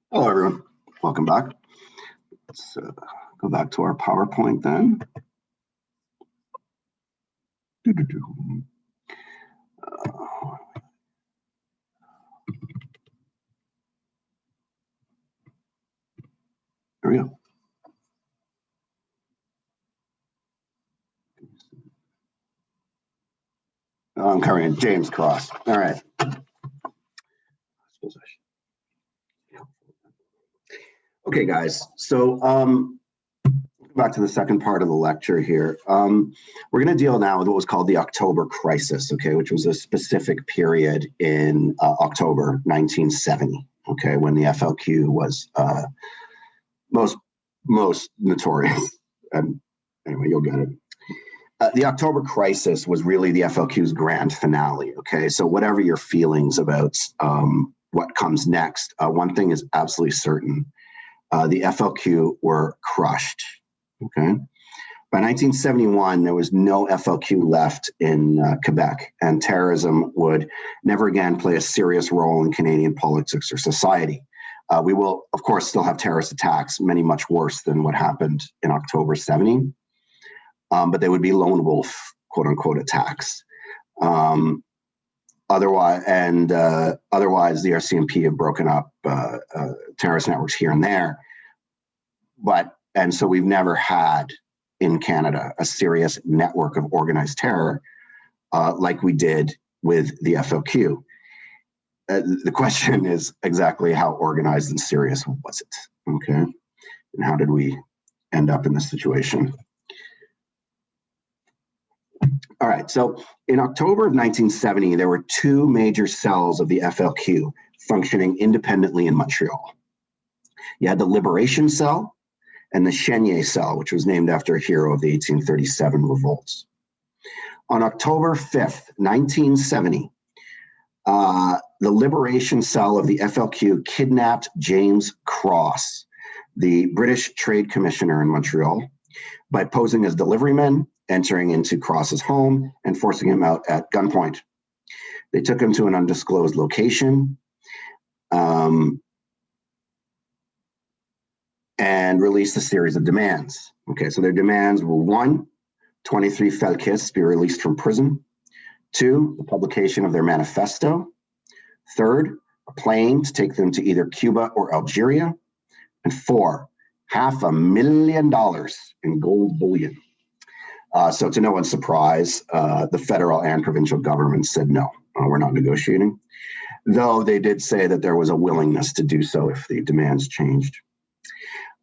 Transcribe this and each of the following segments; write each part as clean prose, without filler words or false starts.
Hello, everyone. Welcome back. Let's go back to our PowerPoint then. There we go. I'm covering James Cross. All right. Okay, guys. So back to the second part of the lecture here. We're going to deal now with what was called the October Crisis, okay, which was a specific period in October 1970, okay, when the FLQ was most notorious. And anyway, you'll get it. The October Crisis was really the FLQ's grand finale, okay? So whatever your feelings about what comes next, one thing is absolutely certain. The FLQ were crushed, okay? By 1971, there was no FLQ left in Quebec, and terrorism would never again play a serious role in Canadian politics or society. We will, of course, still have terrorist attacks, many much worse than what happened in October 70. But they would be lone wolf, quote unquote, attacks. Otherwise, the RCMP have broken up terrorist networks here and there. And so we've never had in Canada a serious network of organized terror like we did with the FLQ. The question is exactly how organized and serious was it? Okay. And how did we end up in this situation? All right, so in October of 1970, there were two major cells of the FLQ functioning independently in Montreal. You had the Liberation Cell and the Chenier Cell, which was named after a hero of the 1837 revolts. On October 5th, 1970, the Liberation Cell of the FLQ kidnapped James Cross, the British Trade Commissioner in Montreal, by posing as deliverymen, entering into Cross's home and forcing him out at gunpoint. They took him to an undisclosed location and released a series of demands. Okay, so their demands were 1, 23 FLQists be released from prison. 2, the publication of their manifesto. 3rd, a plane to take them to either Cuba or Algeria. And 4, $500,000 in gold bullion. So to no one's surprise, the federal and provincial governments said, no, we're not negotiating. Though they did say that there was a willingness to do so if the demands changed.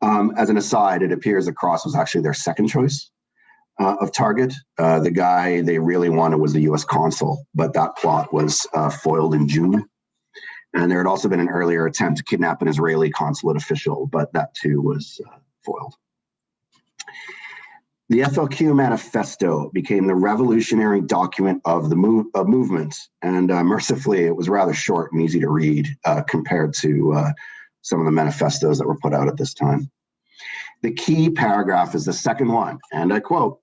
As an aside, it appears that Cross was actually their second choice of target. The guy they really wanted was the US consul, but that plot was foiled in June. And there had also been an earlier attempt to kidnap an Israeli consulate official, but that too was foiled. The FLQ manifesto became the revolutionary document of the movement, and mercifully, it was rather short and easy to read compared to some of the manifestos that were put out at this time. The key paragraph is the second one, and I quote,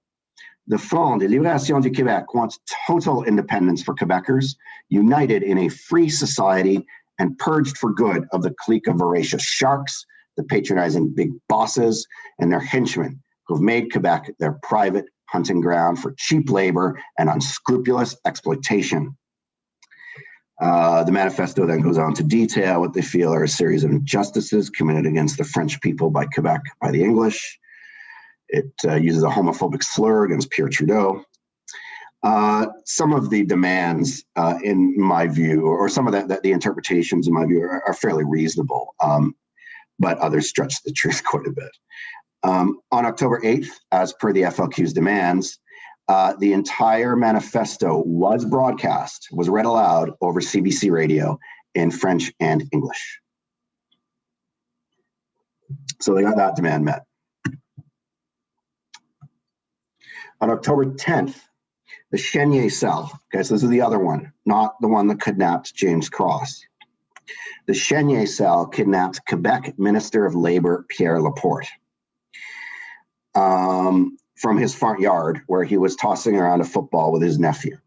"The Front de Libération du Québec wants total independence for Quebecers, united in a free society and purged for good of the clique of voracious sharks, the patronizing big bosses, and their henchmen, who've made Quebec their private hunting ground for cheap labor and unscrupulous exploitation." The manifesto then goes on to detail what they feel are a series of injustices committed against the French people by Quebec by the English. It uses a homophobic slur against Pierre Trudeau. Some of the demands, in my view, or some of the interpretations, in my view, are fairly reasonable, but others stretch the truth quite a bit. On October 8th, as per the FLQ's demands, the entire manifesto was broadcast, was read aloud over CBC radio in French and English. So they got that demand met. On October 10th, the Chenier Cell, okay, so this is the other one, not the one that kidnapped James Cross. The Chenier Cell kidnapped Quebec Minister of Labor Pierre Laporte from his front yard where he was tossing around a football with his nephew.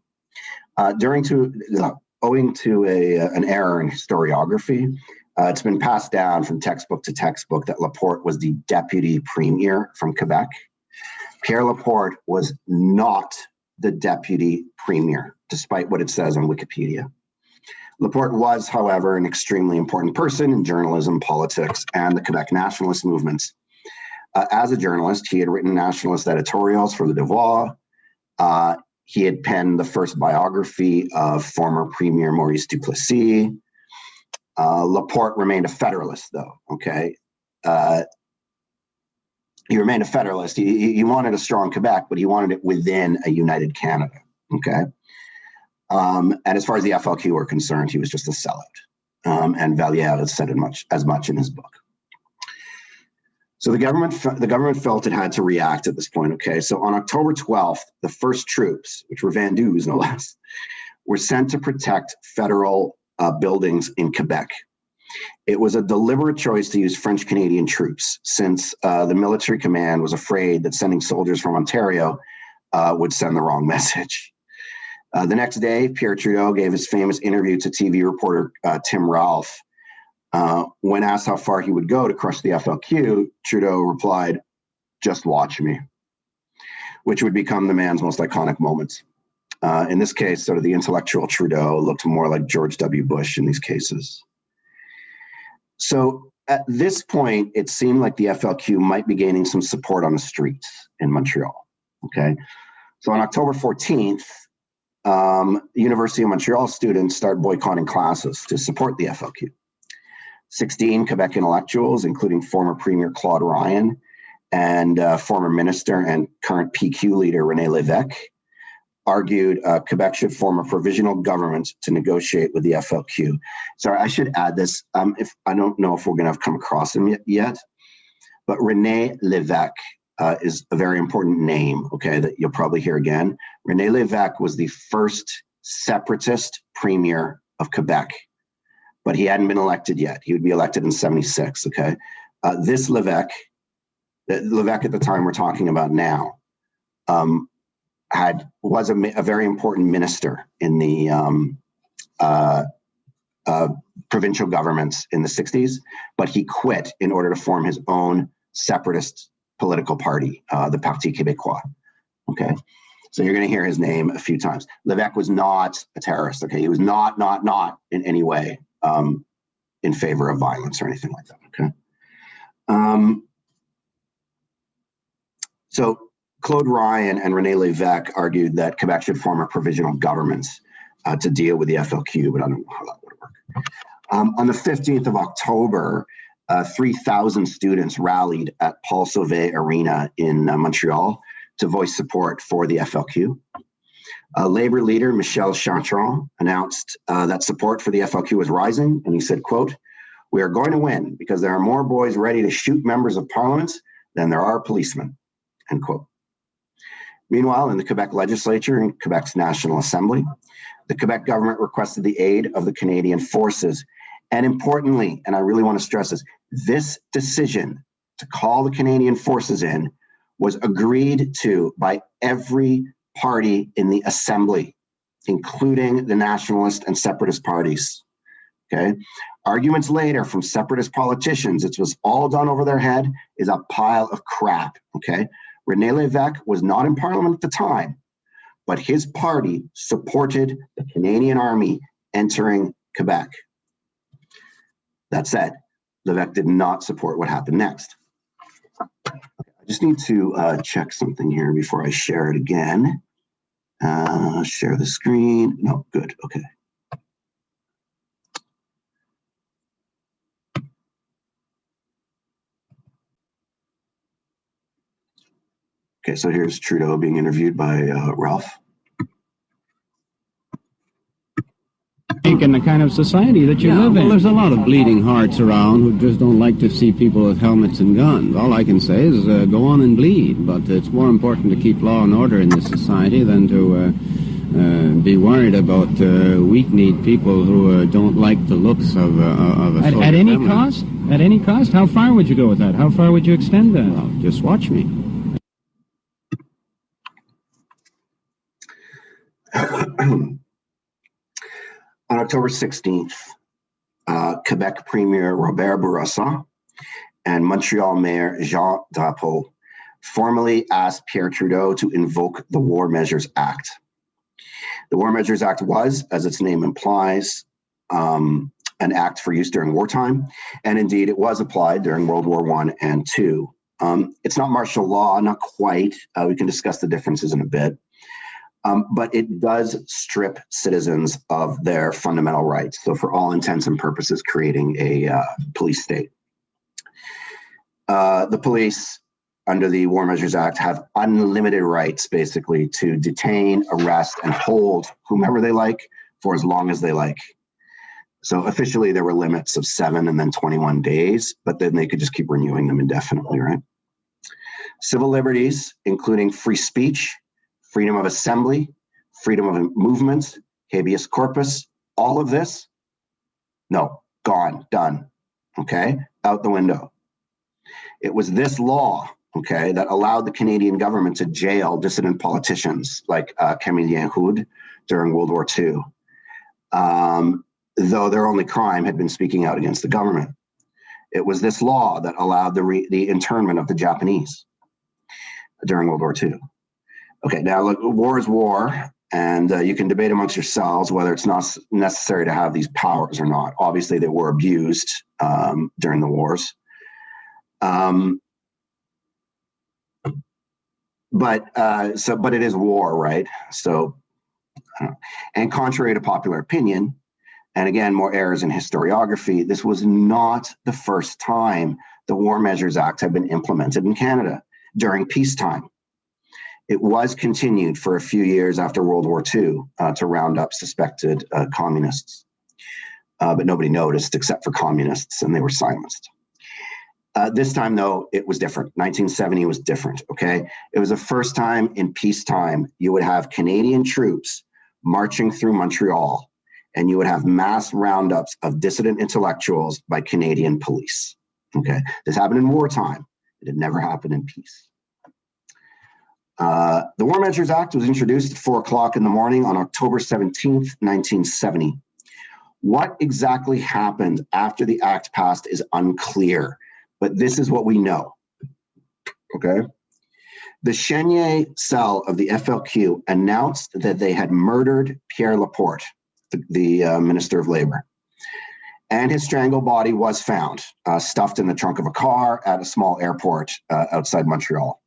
Owing to an error in historiography, It's been passed down from textbook to textbook that Laporte was the deputy premier from Quebec. Pierre Laporte was not the deputy premier, despite what it says on Wikipedia. Laporte was, however, an extremely important person in journalism, politics, and the Quebec nationalist movements. As a journalist, he had written nationalist editorials for Le Devoir. He had penned the first biography of former Premier Maurice Duplessis. Laporte remained a Federalist, though, okay? He remained a Federalist. He wanted a strong Quebec, but he wanted it within a united Canada, okay? And as far as the FLQ were concerned, he was just a sellout. And Valliere has said as much in his book. So the government felt it had to react at this point, okay? So on October 12th, the first troops, which were Vendus no less, were sent to protect federal buildings in Quebec. It was a deliberate choice to use French-Canadian troops, since the military command was afraid that sending soldiers from Ontario would send the wrong message. The next day, Pierre Trudeau gave his famous interview to TV reporter Tim Ralph. When asked how far he would go to crush the FLQ, Trudeau replied, "Just watch me," which would become the man's most iconic moments. In this case, sort of the intellectual Trudeau looked more like George W. Bush in these cases. So at this point, it seemed like the FLQ might be gaining some support on the streets in Montreal, okay? So on October 14th, the University of Montreal students start boycotting classes to support the FLQ. 16 Quebec intellectuals, including former Premier Claude Ryan and former minister and current PQ leader René Lévesque, argued Quebec should form a provisional government to negotiate with the FLQ. Sorry, I should add this. If I don't know if we're going to have come across him yet, but René Lévesque is a very important name, okay, that you'll probably hear again. René Lévesque was the first separatist premier of Quebec, but he hadn't been elected yet. He would be elected in 76, okay? This Lévesque at the time we're talking about now, was a very important minister in the provincial governments in the 60s, but he quit in order to form his own separatist political party, the Parti Québécois, okay? So you're going to hear his name a few times. Lévesque was not a terrorist, okay? He was not in any way in favor of violence or anything like that, okay? So Claude Ryan and René Lévesque argued that Quebec should form a provisional government to deal with the FLQ, but I don't know how that would work. On the 15th of October, 3,000 students rallied at Paul Sauvé Arena in Montreal to voice support for the FLQ. Labor leader Michel Chartrand announced that support for the FLQ was rising, and he said, quote, "We are going to win because there are more boys ready to shoot members of parliament than there are policemen," end quote. Meanwhile, in the Quebec legislature and Quebec's National Assembly, the Quebec government requested the aid of the Canadian forces. And importantly, and I really want to stress this decision to call the Canadian forces in was agreed to by every party in the Assembly, including the nationalist and separatist parties, okay? Arguments later from separatist politicians, it was all done over their head, is a pile of crap, okay? René Lévesque was not in Parliament at the time, but his party supported the Canadian Army entering Quebec. That said, Lévesque did not support what happened next. I just need to check something here before I share it again. Share the screen. No, good, okay. Okay, so here's Trudeau being interviewed by Ralph. In the kind of society that you live in. Well, there's a lot of bleeding hearts around who just don't like to see people with helmets and guns. All I can say is go on and bleed, but it's more important to keep law and order in this society than to be worried about weak-kneed people who don't like the looks of a soldier. At any cost? At any cost? How far would you go with that? How far would you extend that? Well, just watch me. On October 16th, Quebec Premier Robert Bourassa and Montreal Mayor Jean Drapeau formally asked Pierre Trudeau to invoke the War Measures Act. The War Measures Act was, as its name implies, an act for use during wartime, and indeed it was applied during World War I and II. It's not martial law, not quite. We can discuss the differences in a bit. But it does strip citizens of their fundamental rights. So for all intents and purposes, creating a police state. The police, under the War Measures Act, have unlimited rights, basically, to detain, arrest, and hold whomever they like for as long as they like. So officially, there were limits of 7 and then 21 days, but then they could just keep renewing them indefinitely, right? Civil liberties, including free speech, freedom of assembly, freedom of movement, habeas corpus, all of this, no, gone, done, okay, out the window. It was this law, okay, that allowed the Canadian government to jail dissident politicians like Camille Hood during World War II, though their only crime had been speaking out against the government. It was this law that allowed the internment of the Japanese during World War II. Okay, now look, war is war, and you can debate amongst yourselves whether it's not necessary to have these powers or not. Obviously, they were abused during the wars. But it is war, right? So, and contrary to popular opinion, and again, more errors in historiography, this was not the first time the War Measures Act had been implemented in Canada during peacetime. It was continued for a few years after World War II to round up suspected communists. But nobody noticed except for communists, and they were silenced. This time, though, it was different. 1970 was different, okay? It was the first time in peacetime you would have Canadian troops marching through Montreal, and you would have mass roundups of dissident intellectuals by Canadian police, okay? This happened in wartime. It had never happened in peace. The War Measures Act was introduced at 4 o'clock in the morning on October 17th, 1970. What exactly happened after the act passed is unclear, but this is what we know, okay? The Chenier cell of the FLQ announced that they had murdered Pierre Laporte, the Minister of Labor, and his strangled body was found, stuffed in the trunk of a car at a small airport outside Montreal.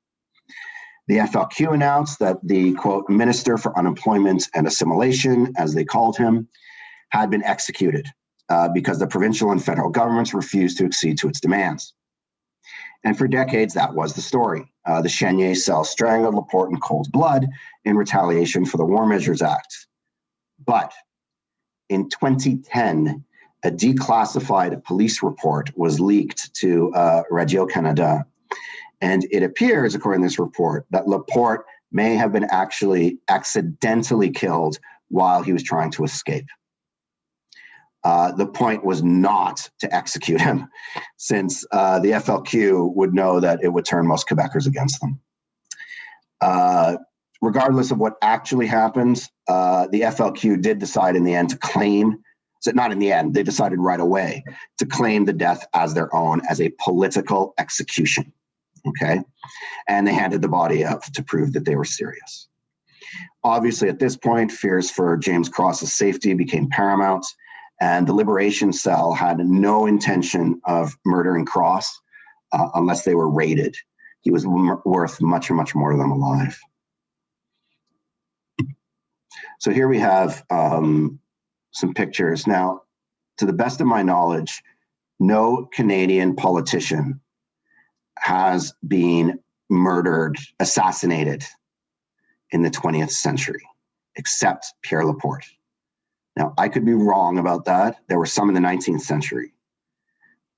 The FLQ announced that the, quote, Minister for Unemployment and Assimilation, as they called him, had been executed because the provincial and federal governments refused to accede to its demands. And for decades, that was the story. The Chenier cell strangled Laporte in cold blood in retaliation for the War Measures Act. But in 2010, a declassified police report was leaked to Radio-Canada. And it appears, according to this report, that Laporte may have been actually accidentally killed while he was trying to escape. The point was not to execute him, since the FLQ would know that it would turn most Quebecers against them. Regardless of what actually happened, the FLQ did decide in the end to claim, so not in the end, they decided right away to claim the death as their own, as a political execution. Okay, and they handed the body up to prove that they were serious. Obviously, at this point, fears for James Cross's safety became paramount, and the Liberation Cell had no intention of murdering Cross unless they were raided. He was worth much, much more to them alive. So here we have some pictures. Now, to the best of my knowledge, no Canadian politician has been murdered, assassinated in the 20th century, except Pierre Laporte. Now, I could be wrong about that. There were some in the 19th century,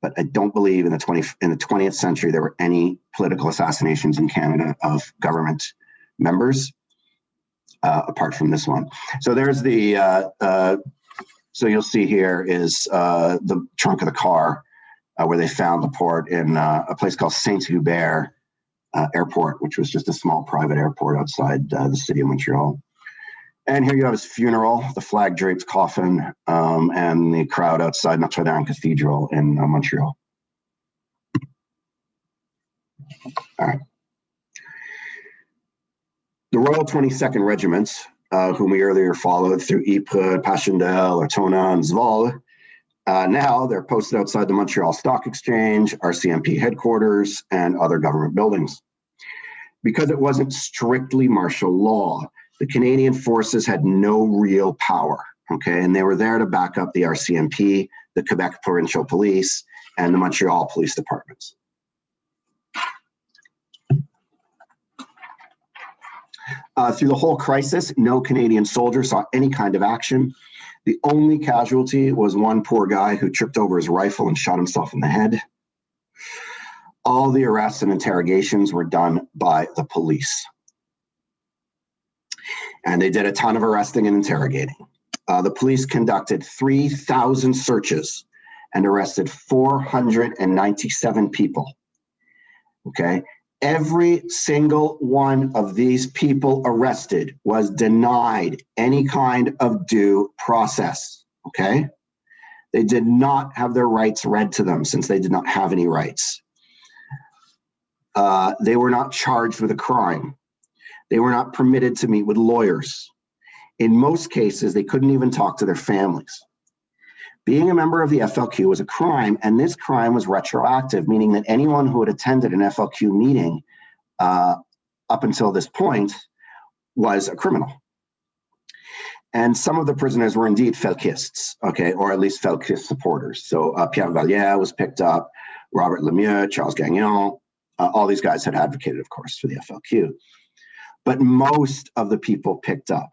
but I don't believe in the 20th century there were any political assassinations in Canada of government members, apart from this one. So there's the, so you'll see here is the trunk of the car where they found Laporte in a place called Saint-Hubert Airport, which was just a small private airport outside the city of Montreal. And here you have his funeral, the flag-draped coffin, and the crowd outside Notre Dame Cathedral in Montreal. All right. The Royal 22nd Regiments, whom we earlier followed through Ypres, Passchendaele, Ortona, and Zwolle, now they're posted outside the Montreal Stock Exchange, RCMP headquarters, and other government buildings. Because it wasn't strictly martial law, the Canadian forces had no real power, okay? And they were there to back up the RCMP, the Quebec Provincial Police, and the Montreal Police Departments. Through the whole crisis, no Canadian soldier saw any kind of action. The only casualty was one poor guy who tripped over his rifle and shot himself in the head. All the arrests and interrogations were done by the police. And they did a ton of arresting and interrogating. The police conducted 3,000 searches and arrested 497 people. Okay. Every single one of these people arrested was denied any kind of due process. Okay. They did not have their rights read to them since they did not have any rights. They were not charged with a crime. They were not permitted to meet with lawyers. In most cases, they couldn't even talk to their families. Being a member of the FLQ was a crime, and this crime was retroactive, meaning that anyone who had attended an FLQ meeting up until this point was a criminal. And some of the prisoners were indeed FLQists, okay, or at least FLQist supporters. So Pierre Valliere was picked up, Robert Lemieux, Charles Gagnon, all these guys had advocated, of course, for the FLQ. But most of the people picked up,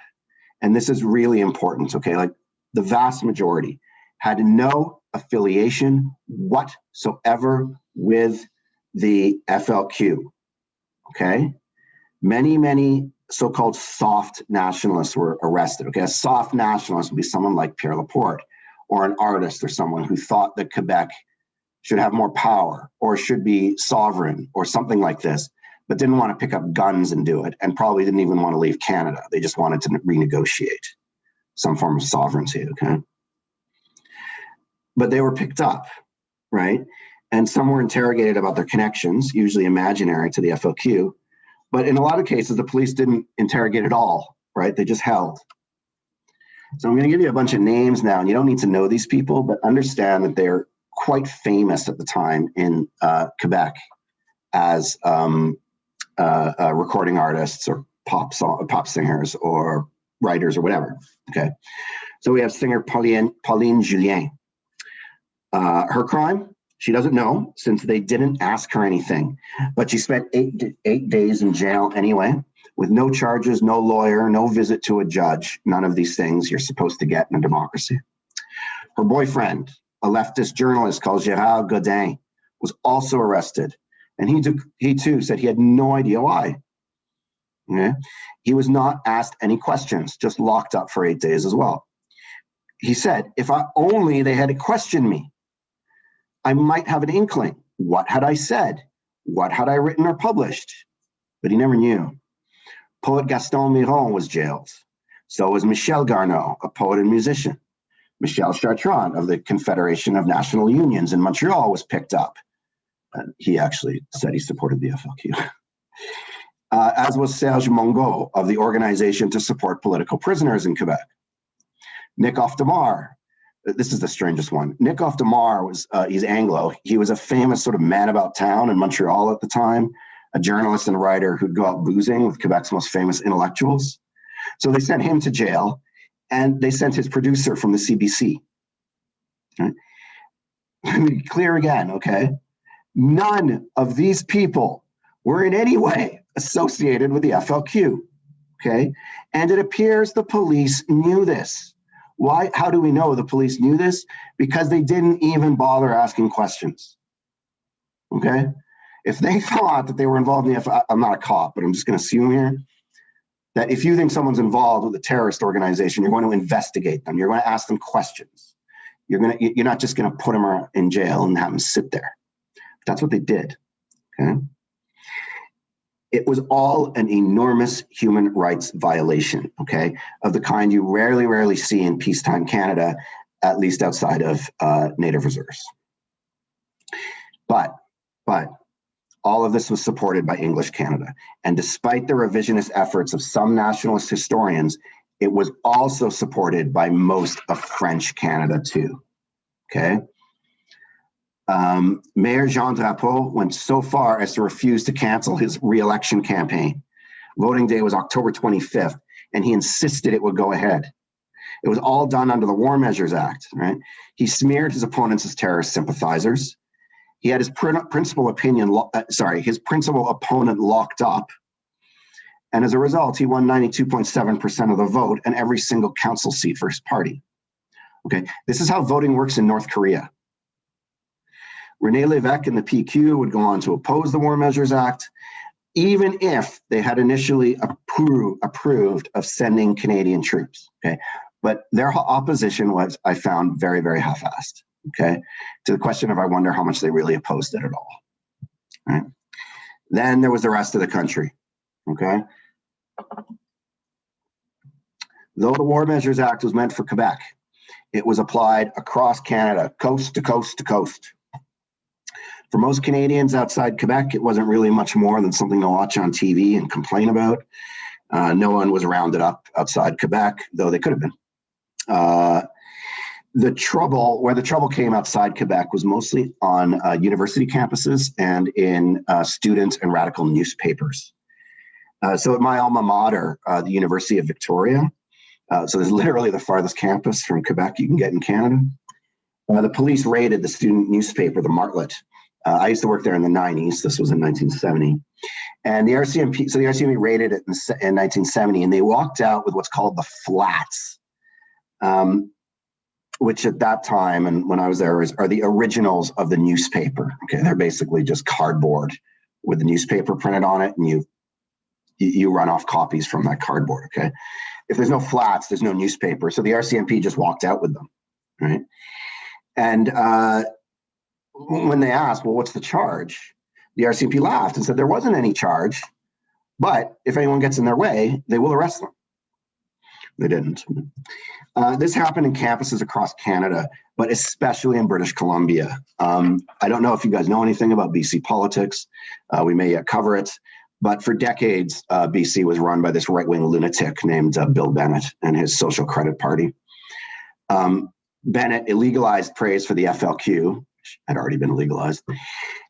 and this is really important, okay, like the vast majority had no affiliation whatsoever with the FLQ, okay? Many so-called soft nationalists were arrested, okay? A soft nationalist would be someone like Pierre Laporte, or an artist, or someone who thought that Quebec should have more power, or should be sovereign, or something like this, but didn't want to pick up guns and do it, and probably didn't even want to leave Canada. They just wanted to renegotiate some form of sovereignty, okay? But they were picked up, right? And some were interrogated about their connections, usually imaginary, to the FLQ. But in a lot of cases, the police didn't interrogate at all, right? They just held. So I'm going to give you a bunch of names now, and you don't need to know these people, but understand that they're quite famous at the time in Quebec as recording artists or pop singers or writers or whatever, okay? So we have singer Pauline Julien. Her crime, she doesn't know since they didn't ask her anything, but she spent eight days in jail anyway, with no charges, no lawyer, no visit to a judge, none of these things you're supposed to get in a democracy. Her boyfriend, a leftist journalist called Gérard Godin, was also arrested, and he too said he had no idea why. Okay? He was not asked any questions, just locked up for 8 days as well. He said, if only they had questioned me, I might have an inkling. What had I said? What had I written or published? But he never knew. Poet Gaston Miron was jailed. So was Michel Garneau, a poet and musician. Michel Chartrand of the Confederation of National Unions in Montreal was picked up. And he actually said he supported the FLQ. As was Serge Mongeau of the Organization to Support Political Prisoners in Quebec. Nick Oftemar, this is the strangest one. Nick Oftemar was, he's Anglo. He was a famous sort of man about town in Montreal at the time, a journalist and a writer who'd go out boozing with Quebec's most famous intellectuals. So they sent him to jail, and they sent his producer from the CBC. Right? Let me be clear again, okay? None of these people were in any way associated with the FLQ, okay? And it appears the police knew this. Why? How do we know the police knew this? Because they didn't even bother asking questions, okay? If they thought that they were involved in the FLQ, I'm not a cop, but I'm just going to assume here that if you think someone's involved with a terrorist organization, you're going to investigate them. You're going to ask them questions. You're not just going to put them in jail and have them sit there. That's what they did, okay? It was all an enormous human rights violation, okay, of the kind you rarely see in peacetime Canada, at least outside of Native reserves. But all of this was supported by English Canada. And despite the revisionist efforts of some nationalist historians, it was also supported by most of French Canada too, okay? Mayor Jean Drapeau went so far as to refuse to cancel his re-election campaign. Voting day was October 25th, and he insisted it would go ahead. It was all done under the War Measures Act, right? He smeared his opponents as terrorist sympathizers. He had his principal opponent locked up. And as a result, he won 92.7% of the vote and every single council seat for his party. Okay, this is how voting works in North Korea. René Lévesque and the PQ would go on to oppose the War Measures Act, even if they had initially approved of sending Canadian troops, okay? But their opposition was, I found, very half-assed, okay? To the question of, I wonder how much they really opposed it at all, right? Then there was the rest of the country, okay? Though the War Measures Act was meant for Quebec, it was applied across Canada, coast to coast to coast. For most Canadians outside Quebec, it wasn't really much more than something to watch on TV and complain about. No one was rounded up outside Quebec, though they could have been. Where the trouble came outside Quebec was mostly on university campuses and in student and radical newspapers. So at my alma mater, the University of Victoria, so there's literally the farthest campus from Quebec you can get in Canada. The police raided the student newspaper, the Martlet. I used to work there in the 90s. This was in 1970. And the RCMP raided it in 1970, and they walked out with what's called the flats, which at that time, and when I was there, are the originals of the newspaper. Okay, they're basically just cardboard with the newspaper printed on it, and you run off copies from that cardboard, okay? If there's no flats, there's no newspaper. So the RCMP just walked out with them, right? And when they asked, well, what's the charge? The RCMP laughed and said there wasn't any charge, but if anyone gets in their way, they will arrest them. They didn't. This happened in campuses across Canada, but especially in British Columbia. I don't know if you guys know anything about BC politics. We may yet cover it, but for decades, BC was run by this right-wing lunatic named Bill Bennett and his Social Credit Party. Bennett illegalized praise for the FLQ, had already been legalized,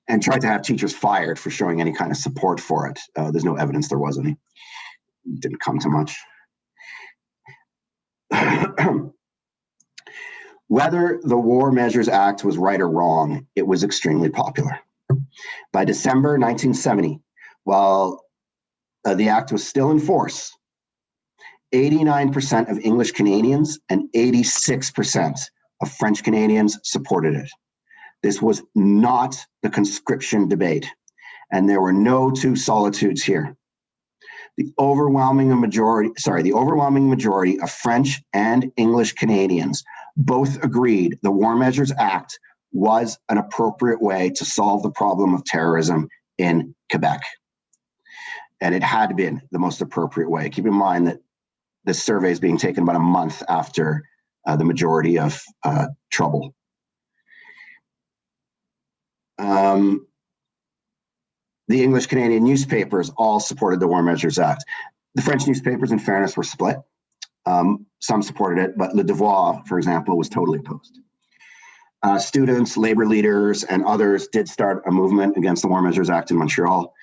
and tried to have teachers fired for showing any kind of support for it. There's no evidence there was any. It didn't come to much. Whether the War Measures Act was right or wrong, it was extremely popular. By December 1970, while the act was still in force, 89% of English Canadians and 86% of French Canadians supported it. This was not the conscription debate, and there were no two solitudes here. The overwhelming majority of French and English Canadians both agreed the War Measures Act was an appropriate way to solve the problem of terrorism in Quebec. And it had been the most appropriate way. Keep in mind that this survey is being taken about a month after the majority of trouble. The English Canadian newspapers all supported the War Measures Act. The French newspapers, in fairness, were split. Some supported it, but Le Devoir, for example, was totally opposed. Students, labor leaders, and others did start a movement against the War Measures Act in Montreal,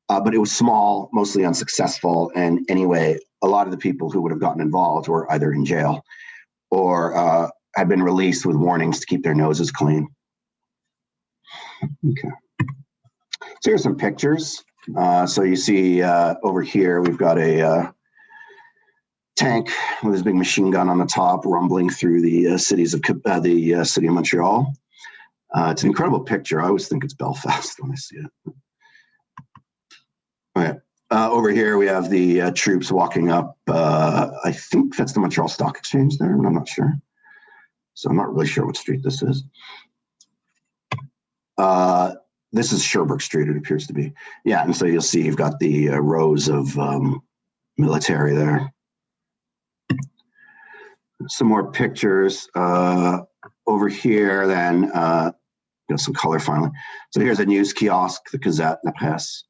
but it was small, mostly unsuccessful, and anyway, a lot of the people who would have gotten involved were either in jail or had been released with warnings to keep their noses clean. Okay. So here's some pictures. So you see over here, we've got a tank with this big machine gun on the top rumbling through the city of Montreal. It's an incredible picture. I always think it's Belfast when I see it. All right. Over here, we have the troops walking up. I think that's the Montreal Stock Exchange there, but I'm not sure. So I'm not really sure what street this is. this is Sherbrooke Street, it appears to be. Yeah, and so you'll see you've got the rows of military there. Some more pictures over here then, some color finally. So here's a news kiosk, the Gazette, La Presse.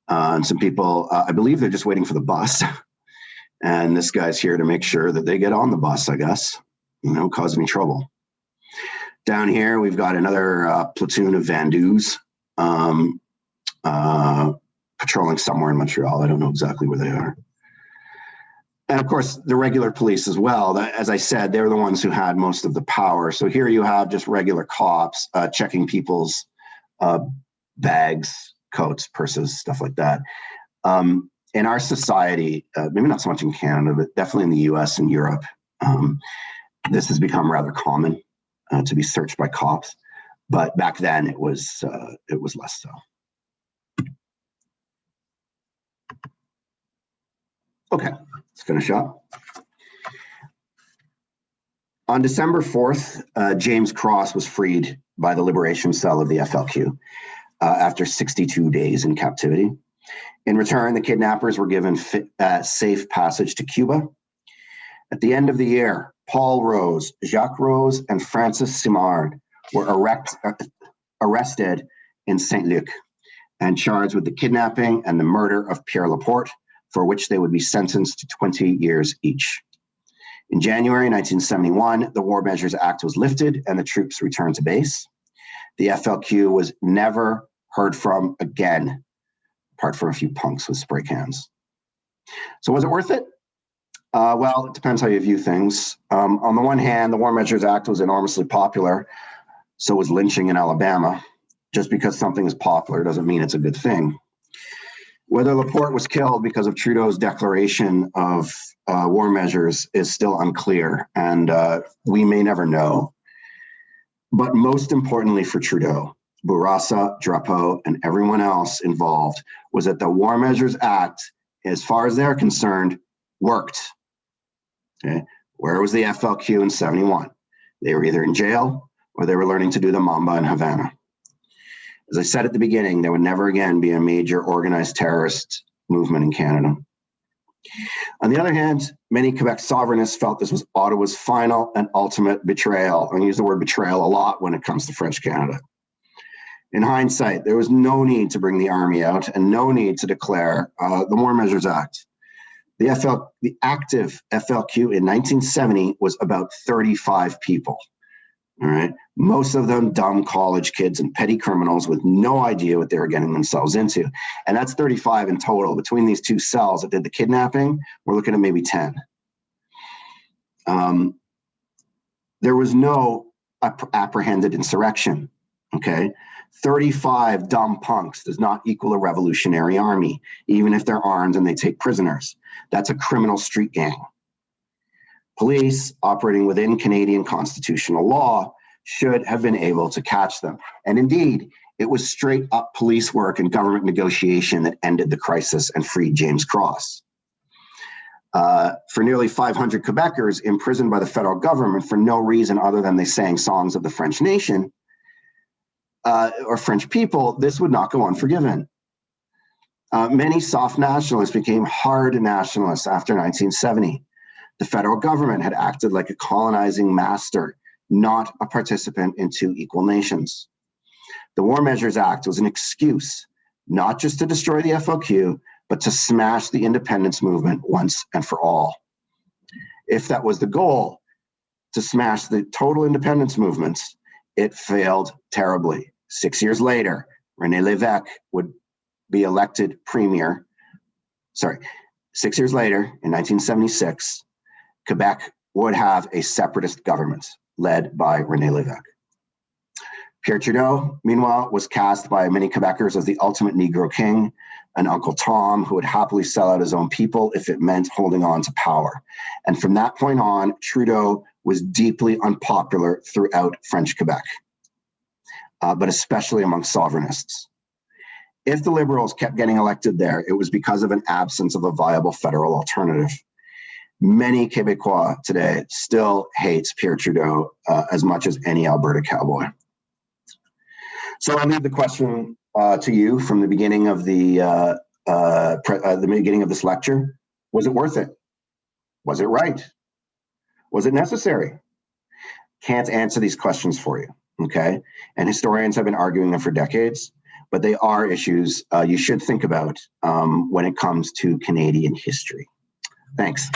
And some people, I believe they're just waiting for the bus. And this guy's here to make sure that they get on the bus, I guess, cause any trouble. Down here, we've got another platoon of Vandus patrolling somewhere in Montreal. I don't know exactly where they are. And of course, the regular police as well. As I said, they're the ones who had most of the power. So here you have just regular cops checking people's bags, coats, purses, stuff like that. In our society, maybe not so much in Canada, but definitely in the US and Europe, this has become rather common to be searched by cops. But back then it was less so. Okay, let's finish up. On December 4th, James Cross was freed by the liberation cell of the FLQ after 62 days in captivity. In return, the kidnappers were given safe passage to Cuba. At the end of the year, Paul Rose, Jacques Rose, and Francis Simard were arrested in St. Luc and charged with the kidnapping and the murder of Pierre Laporte, for which they would be sentenced to 20 years each. In January 1971, the War Measures Act was lifted and the troops returned to base. The FLQ was never heard from again, apart from a few punks with spray cans. So was it worth it? Well, it depends how you view things. On the one hand, the War Measures Act was enormously popular. So was lynching in Alabama. Just because something is popular doesn't mean it's a good thing. Whether Laporte was killed because of Trudeau's declaration of war measures is still unclear, and we may never know. But most importantly for Trudeau, Bourassa, Drapeau, and everyone else involved was that the War Measures Act, as far as they're concerned, worked. Okay? Where was the FLQ in 71? They were either in jail or they were learning to do the Mamba in Havana. As I said at the beginning, there would never again be a major organized terrorist movement in Canada. On the other hand, many Quebec sovereignists felt this was Ottawa's final and ultimate betrayal. I use the word betrayal a lot when it comes to French Canada. In hindsight, there was no need to bring the army out and no need to declare the War Measures Act. The active FLQ in 1970 was about 35 people. All right. Most of them dumb college kids and petty criminals with no idea what they were getting themselves into. And that's 35 in total. Between these two cells that did the kidnapping, we're looking at maybe 10. There was no apprehended insurrection. Okay. 35 dumb punks does not equal a revolutionary army, even if they're armed and they take prisoners. That's a criminal street gang. Police operating within Canadian constitutional law should have been able to catch them. And indeed, it was straight up police work and government negotiation that ended the crisis and freed James Cross. For nearly 500 Quebecers imprisoned by the federal government for no reason other than they sang songs of the French nation or French people, this would not go unforgiven. Many soft nationalists became hard nationalists after 1970. The federal government had acted like a colonizing master, not a participant in two equal nations. The War Measures Act was an excuse, not just to destroy the FLQ, but to smash the independence movement once and for all. If that was the goal, to smash the total independence movements, it failed terribly. 6 years later, René Lévesque would be elected premier. 6 years later, in 1976, Quebec would have a separatist government led by René Lévesque. Pierre Trudeau, meanwhile, was cast by many Quebecers as the ultimate Negro king, an Uncle Tom who would happily sell out his own people if it meant holding on to power. And from that point on, Trudeau was deeply unpopular throughout French Quebec, but especially among sovereignists. If the Liberals kept getting elected there, it was because of an absence of a viable federal alternative. Many Quebecois today still hates Pierre Trudeau as much as any Alberta cowboy. So I leave the question to you from the beginning of the beginning of this lecture? Was it worth it? Was it right? Was it necessary? Can't answer these questions for you, okay? And historians have been arguing them for decades, but they are issues you should think about when it comes to Canadian history. Thanks.